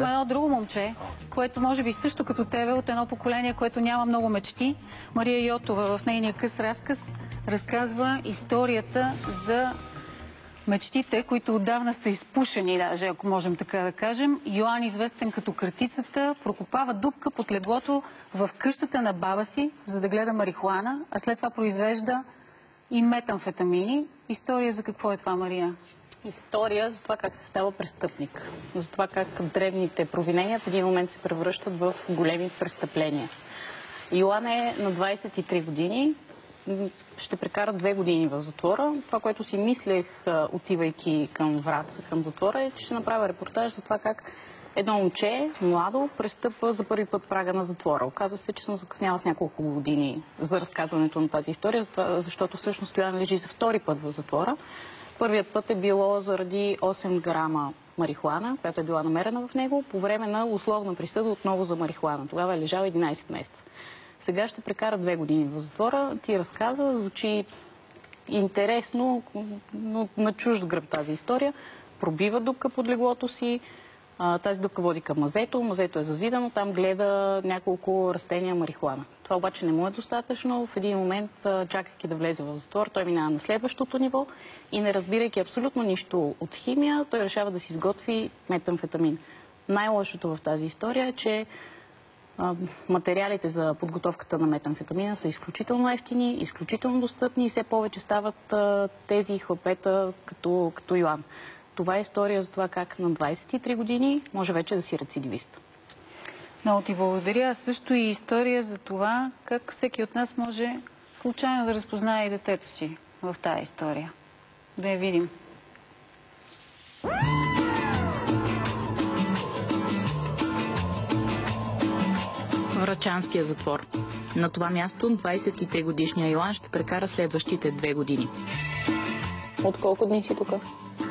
има едно друго момче, което може би също като тебе, от едно поколение, което няма много мечти. Мария Йотова в нейния къс разказ разказва историята за мечтите, които отдавна са изпушени, даже ако можем така да кажем. Йоан, известен като Къртицата, прокопава дупка под леглото в къщата на баба си, за да гледа марихуана, а след това произвежда и метамфетамини. История за какво е това, Мария? История за това как се става престъпник. За това как древните провинения в един момент се превръщат в големи престъпления. Йоан е на 23 години. Ще прекара 2 години в затвора. Това, което си мислех, отивайки към Враца, към затвора, е, че ще направя репортаж за това как едно момче, младо, престъпва за първи път прага на затвора. Оказва се, че съм закъсняла с няколко години за разказването на тази история, защото всъщност Йоан лежи за втори път в затвора. Първият път е било заради 8 грама марихуана, която е била намерена в него, по време на условна присъда отново за марихуана. Тогава е лежал 11 месеца. Сега ще прекара 2 години в затвора. Ти разказа, звучи интересно, но на чужд гръб тази история. Пробива дупка под леглото си. Тази дупка води към мазето. Мазето е зазидано. Там гледа няколко растения марихуана. Това обаче не му е достатъчно. В един момент, чакайки да влезе в затвор, той минава на следващото ниво и не разбирайки абсолютно нищо от химия, той решава да си изготви метамфетамин. Най-лошото в тази история е, че материалите за подготовката на метамфетамина са изключително ефтини, изключително достъпни и все повече стават тези хлапета като Йоан. Това е история за това как на 23 години може вече да си рецидивист. Много ти благодаря. Също и история за това как всеки от нас може случайно да разпознае и детето си в тази история. Да я видим. Врачанския затвор. На това място 23-годишния Йоан ще прекара следващите 2 години. От колко дни си тук?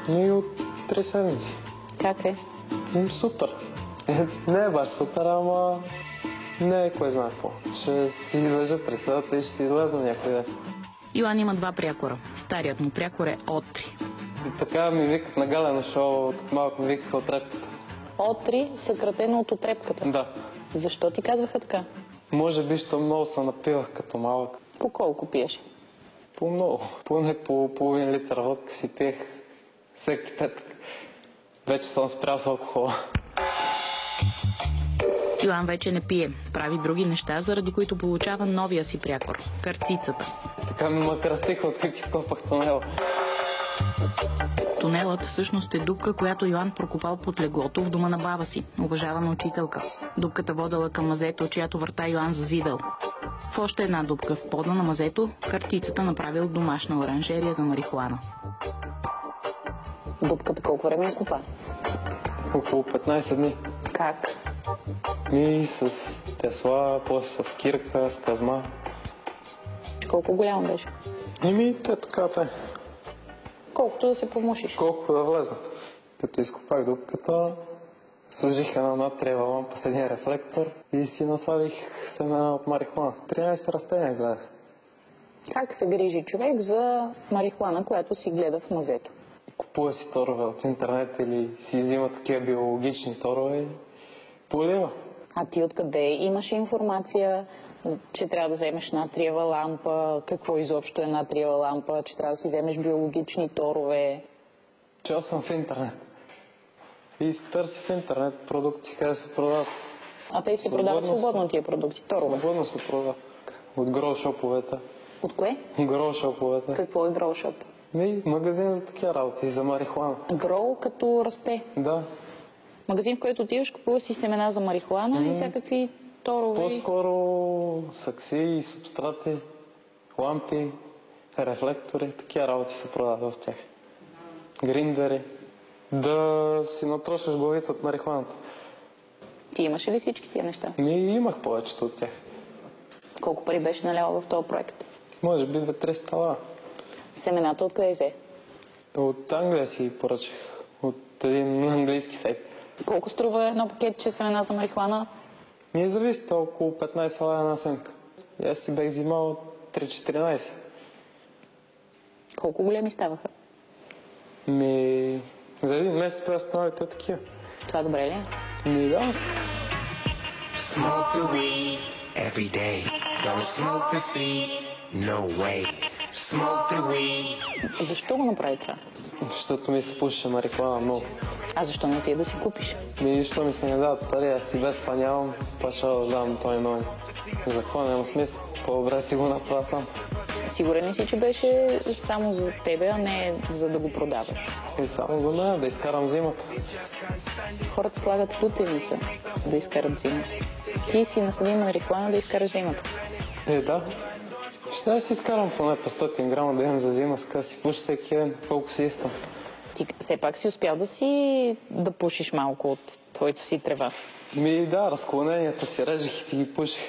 От 3 седмици. Как е? Супер. Не е баш супер, ама не е кой знае какво. Ще си излежа присъдата и ще си излезна някъде. Йоан има 2 прякора. Старият му прякор е Отри. И така ми викат на Галено шоу, от малко ми викаха отрепката. Отри, съкратено от отрепката? Да. Защо ти казваха така? Може би, що много се напивах като малък. По колко пиеш? По много. Поне по половин литър водка си пиех всеки петък. Вече съм спрял с алкохола. Йоан вече не пие. Прави други неща, заради които получава новия си прякор – картицата. Така ме кръстиха, откак изкопах тунела. Тунелът всъщност е дупка, която Йоан прокопал под леглото в дома на баба си, уважавана учителка. Дупката водела към мазето, чиято врата Йоан зазидал. В още една дупка в пода на мазето картицата направил домашна оранжерия за марихуана. Дупката колко време я копа? Около 15 дни. Как? И с тесла, после с кирка, с казма. Колко голямо беше? Те така те. Колкото да се помушиш. Колко да влезна. Като изкопах дупката, сложих една натриева лампа с един рефлектор и си насадих семена от марихуана. 13 растения гледах. Как се грижи човек за марихуана, която си гледа в мазето? Купува си торове от интернет или си взима такива биологични торове и полива. А ти откъде имаш информация, че трябва да вземеш натриева лампа, какво изобщо е натриева лампа, че трябва да си вземеш биологични торове? Чел съм в интернет. И се търси в интернет продукти, къде се продават. А те се продават свободно тия продукти, торове? Свободно се продават. От гроушоповете. От кое? Гроушоповете. Какво е гроушоп? Магазин за такива работи, за марихуана. Гроу като расте? Да. Магазин, в който отиваш, купуваш си семена за марихуана и всякакви торове? По-скоро сакси, субстрати, лампи, рефлектори, такива работи се продават в тях. Гриндери. Да си натрошиш главите от марихуаната. Ти имаш ли всички тия неща? Имах повечето от тях. Колко пари беше наляла в този проект? Може би 200-300 лева. Семената откъде взе? От Англия си поръчах. От един английски сайт. Колко струва едно пакетче семена за марихуана? Зависи, около 15 лева една семка. И аз си бех взимал 3-14. Колко големи ставаха? За един месец престаналите такива. Това добре ли е? Да. Smoke the weed every day. Don't smoke the seeds. No way. Smoke the weed. Защо го направи това? Защото ми се пушеше марихуана много. А защо не отиде да си купиш? Нищо ми се не дават пари, аз и без това нямам, паша да давам той нови. За какво няма смисъл? По-добре си го направя сам. Сигурен ли си, че беше само за тебе, а не за да го продаваш? И само за мен да изкарам зимата. Хората слагат лутеница да изкарат зимата. Ти си насъдил марихуана да изкараш зимата. Да. Ще да си изкарам поне 500 грама да имам за зима, ска да си пуша всеки ден, колко си искам. Ти все пак си успял да пушиш малко от твоето си трева. Да, разклоненията си режех и си ги пуших.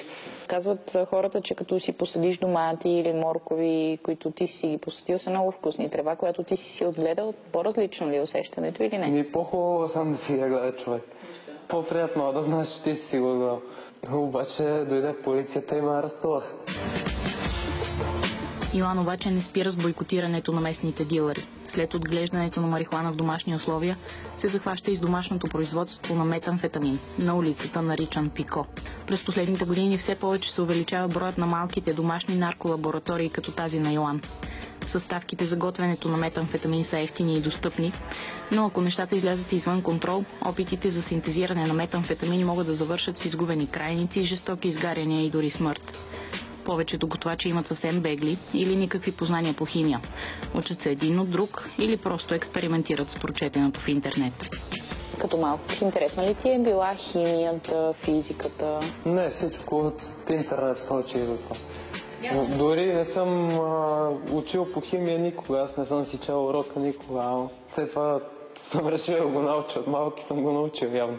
Казват хората, че като си посадиш домати или моркови, които ти си ги посадил, са много вкусни. Трева, която ти си отгледал, по-различно ли е усещането или не? По-хубаво сам да си я гледа човек. По-приятно да знаеш, че ти си го гледал. Обаче дойде полицията и ме арестуваха. Йоан обаче не спира с бойкотирането на местните дилъри. След отглеждането на марихуана в домашни условия се захваща и с домашното производство на метамфетамин, на улицата наричан Пико. През последните години все повече се увеличава броят на малките домашни нарколаборатории, като тази на Йоан. Съставките за готвенето на метамфетамин са евтини и достъпни, но ако нещата излязат извън контрол, опитите за синтезиране на метамфетамин могат да завършат с изгубени крайници, жестоки изгаряния и дори смърт. Повечето готвачи имат съвсем бегли или никакви познания по химия. Учат се един от друг или просто експериментират с прочетеното в интернет. Като малко интересна ли ти е била химията, физиката? Не, всичко от интернет научих за това. Дори не съм учил по химия никога, аз не съм си чел урока никога. Те това съм решил да го науча, от малки съм го научил явно.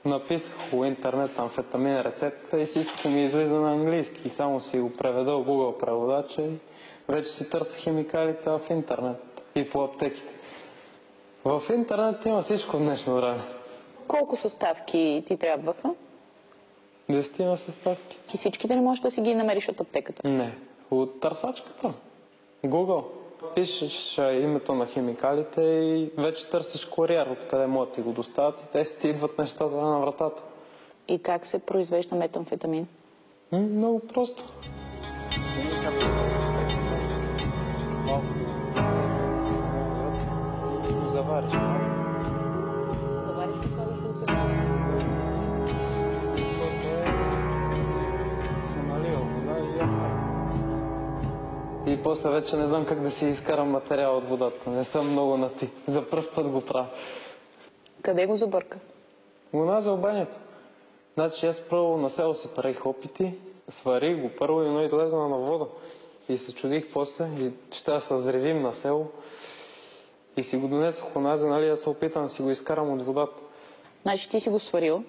Написах по интернет амфетамин рецепта и всичко ми излиза на английски. И само си го преведа в Google преводача и вече си търся химикалите в интернет и по аптеките. В интернет има всичко в днешно време. Колко съставки ти трябваха? 10 съставки. Ти всичките не можеш да си ги намериш от аптеката? Не, от търсачката. Google. Пишеш името на химикалите и вече търсиш куриер, откъде могат ти го доставят и те си ти идват нещата на вратата. И как се произвежда метамфетамин? Много просто. Завариш. Завариш ли слагаш да се прави? После се налива вода и я. И после вече не знам как да си изкарам материал от водата. Не съм много на ти. За пръв път го правя. Къде го забърка? За банята. Значи аз първо на село си правих опити, сварих го първо и едно излезна на вода. И се чудих после, и ще да се взривим на село. И си го донесох онази, нали, да се опитам да си го изкарам от водата. Значи ти си го сварил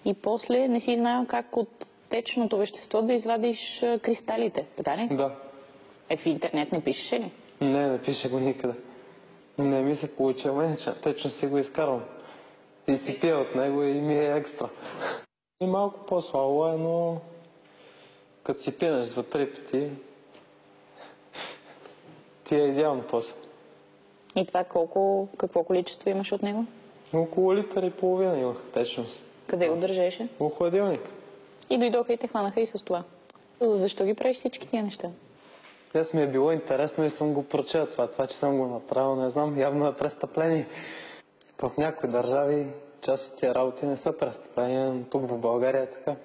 и после не си знаел как от течното вещество да извадиш кристалите, така ли? Да. В интернет не пишеше ли? Не пише го никъде. Не ми се получи, че течно си го изкарвам. И си пия от него и ми е екстра. И малко по-слабо е, но като си пинеш 2-3 пъти, ти е идеално после. И това какво количество имаш от него? Около литър и половина имах течност. Къде го държеше? В хладилник. И дойдоха и те хванаха и с това. Защо ги правиш всички тия неща? Аз ми е било интересно и съм го прочел това, че съм го направил, не знам, явно е престъпление. В някои държави част от тия работи не са престъпления, но тук в България е така.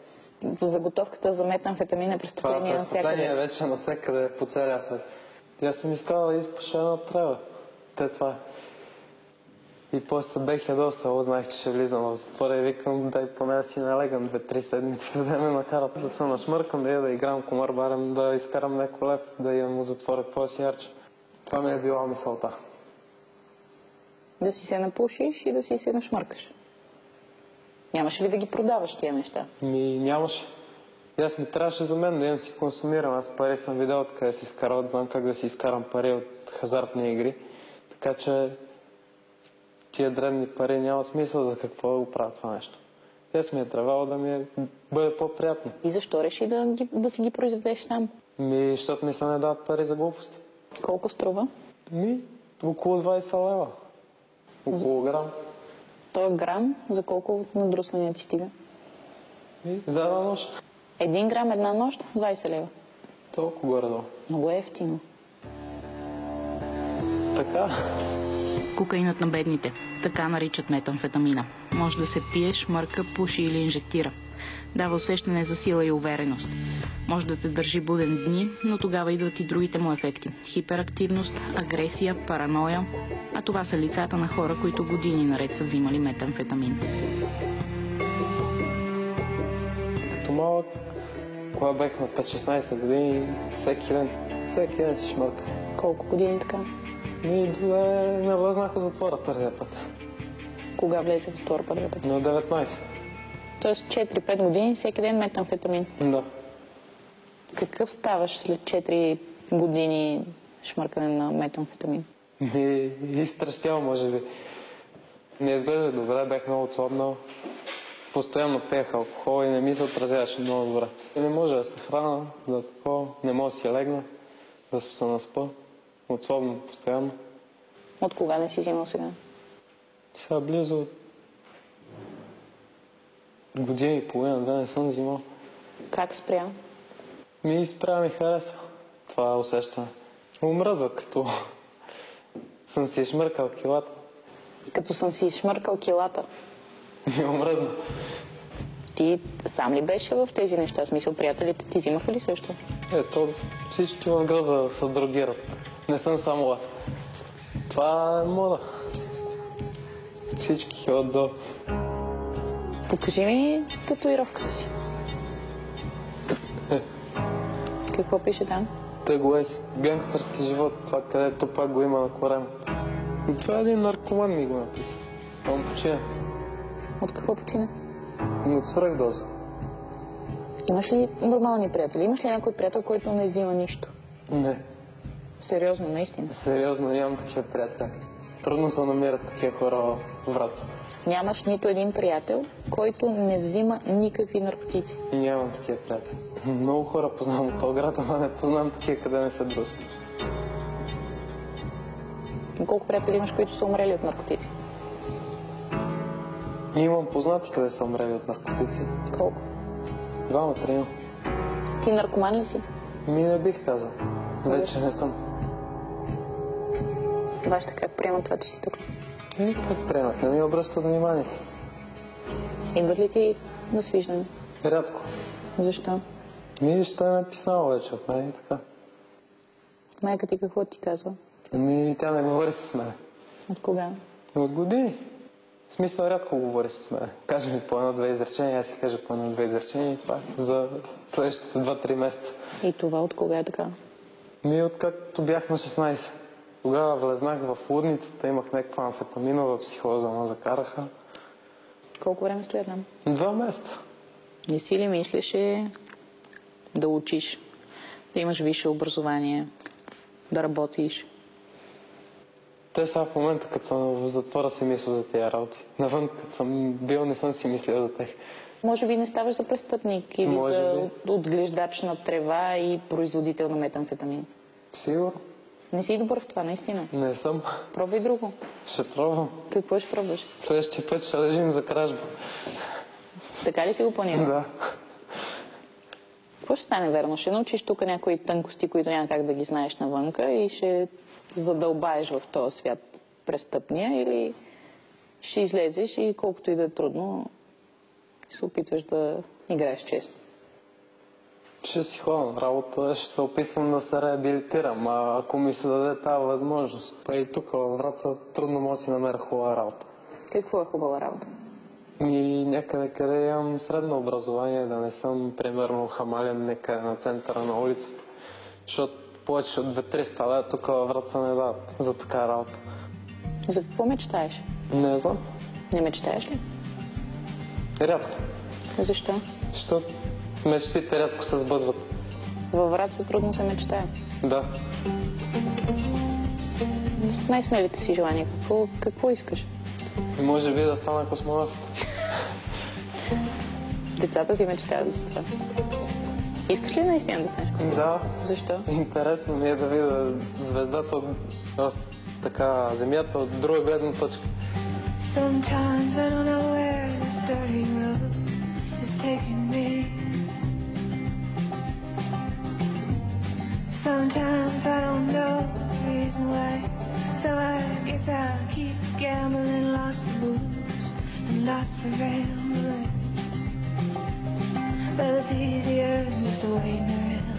Заготовката за метамфетамин е престъпление навсякъде. Това е престъпление вече навсякъде по целия свет. И аз съм искал да изпуша една трева. Това е. И после се бех ядосал, знаех, че ще влизам в затвора и викам, дай поне да си налегам 2-3 седмици, да ме накарат да се нашмъркам, да играм комар барем, да изкарам някой лев, да имам в затвора, какво да си ярче. Това ми е била мисълта. Да си се напушиш и да си се нашмъркаш. Нямаше ли да ги продаваш тия неща? Нямаше. И аз ми трябваше за мен да имам си консумирам. Аз пари съм видял откъде си изкарват, знам как да си изкарам пари от хазартни игри. Така че тия дребни пари няма смисъл за какво да го правя това нещо. И аз ми е трябвало да ми бъде по-приятно. И защо реши да си ги произведеш сам? Защото ми се не дават пари за глупости. Колко струва? Около 20 лева. Около грам. Той грам за колко надруснания ти стига? И за една нощ. 1 грам една нощ, 20 лева. Толкова горе-долу. Много е ефтино. Така. Кокаинът на бедните. Така наричат метамфетамина. Може да се пие, шмърка, пуши или инжектира. Дава усещане за сила и увереност. Може да те държи буден дни, но тогава идват и другите му ефекти. Хиперактивност, агресия, параноя. А това са лицата на хора, които години наред са взимали метамфетамин. Като малък, кога бях на 5-16 години, всеки ден си шмърках. Колко години така? И не влезнах в затвора първия път. Кога влезе в затвора първия път? На 19. Тоест 4-5 години, всеки ден метамфетамин. Да. Какъв ставаш след 4 години шмъркане на метамфетамин? Изтрещял, може би. Не изглежда добре, бях много отслабнал. Постоянно пеех алкохол и не ми се отразяваше много добре. И не може да се храна, не може да си легна, да се наспа. Отслабно постоянно. От кога не си взимал сега? Сега близо година и половина, да, не съм взимал. Как спря? Спря ми харесва. Това усещане. Омръзва, като съм си шмъркал килата. Като съм си шмъркал килата. Ми омръзна. Ти сам ли беше в тези неща? Смисъл, приятелите ти взимаха ли също? Ето, всички в града се дрогират. Не съм само аз. Това е мода. Всички ходят до... Покажи ми татуировката си. Какво пише там? Тъглай. Гангстърски живот. Това където пак го има на корема. Това е един наркоман ми го написа. Он почина. От какво почина? От свръхдоза. Имаш ли нормални приятели? Имаш ли някой приятел, който не взима нищо? Не. Сериозно, наистина. Сериозно, нямам такива приятели. Трудно се намерят такива хора в Враца. Нямаш нито един приятел, който не взима никакви наркотици. Нямам такива приятели. Много хора познавам от този град, ама не познавам такива, къде не са дружества. Колко приятели имаш, които са умрели от наркотици? Имам познати, къде са умрели от наркотици. Колко? 2-3. Ти наркоман ли си? Не бих казал. Вече не съм. Вашата как приемат това, че си тук? Как приемат? Не ми обръщат внимание. Идват ли ти на свиждане? Рядко. Защо? Ще е написано вече от мен и така. Майка ти какво ти казва? Тя не говори с мен. От кога? От години. В смисъл, рядко говори с мен. Каже ми по 1-2 изречения, аз си кажа по 1-2 изречения и това е за следващите 2-3 месеца. И това от кога е така? Откакто бях на 16. Тогава влезнах в лудницата, имах някаква амфетаминова психоза, ма закараха. Колко време стоя там? 2 месеца. Не си ли мислеше да учиш, да имаш висше образование, да работиш? Те сега в момента, като съм в затвора, си мисля за тези работи. Навън, като съм бил, не съм си мислил за тях. Може би не ставаш за престъпник или за отглеждач на трева и производител на метамфетамин. Сигурно? Не си добър в това, наистина. Не съм. Пробвай друго. Ще пробвам. Какво ще пробваш? Следващия път ще режим за кражба. Така ли си го планирал? Да. Какво ще стане верно? Ще научиш тук някои тънкости, които няма как да ги знаеш навънка и ще задълбаеш в този свят престъпния, или ще излезеш и колкото и да е трудно, се опитваш да играеш честно? Ще си ходя на работа, ще се опитвам да се реабилитирам, а ако ми се даде тази възможност. Па и тук във Враца трудно може да си намеря хубава работа. Какво е хубава работа? Някъде, къде имам средно образование, да не съм, примерно, хамален някъде на центъра на улицата. Защото повече от 200-300 лева тук във Враца не дават за така работа. За какво мечтаеш? Не знам. Не мечтаеш ли? Рядко. Защо? Защото мечтите рядко се сбъдват. Във Враца трудно се мечтае. Да. С най-смелите си желания. Какво искаш? Може би да стана космонавт. Децата си мечтаят за това. Искаш ли наистина да станеш космонавт? Да. Защо? Интересно ми е да видя звездата, така, Земята от друга гледна точка. Sometimes I don't know where this dirty road is taking me. Sometimes I don't know the reason why, so I guess I'll keep gambling, lots of booze and lots of rambling. But it's easier than just waiting around.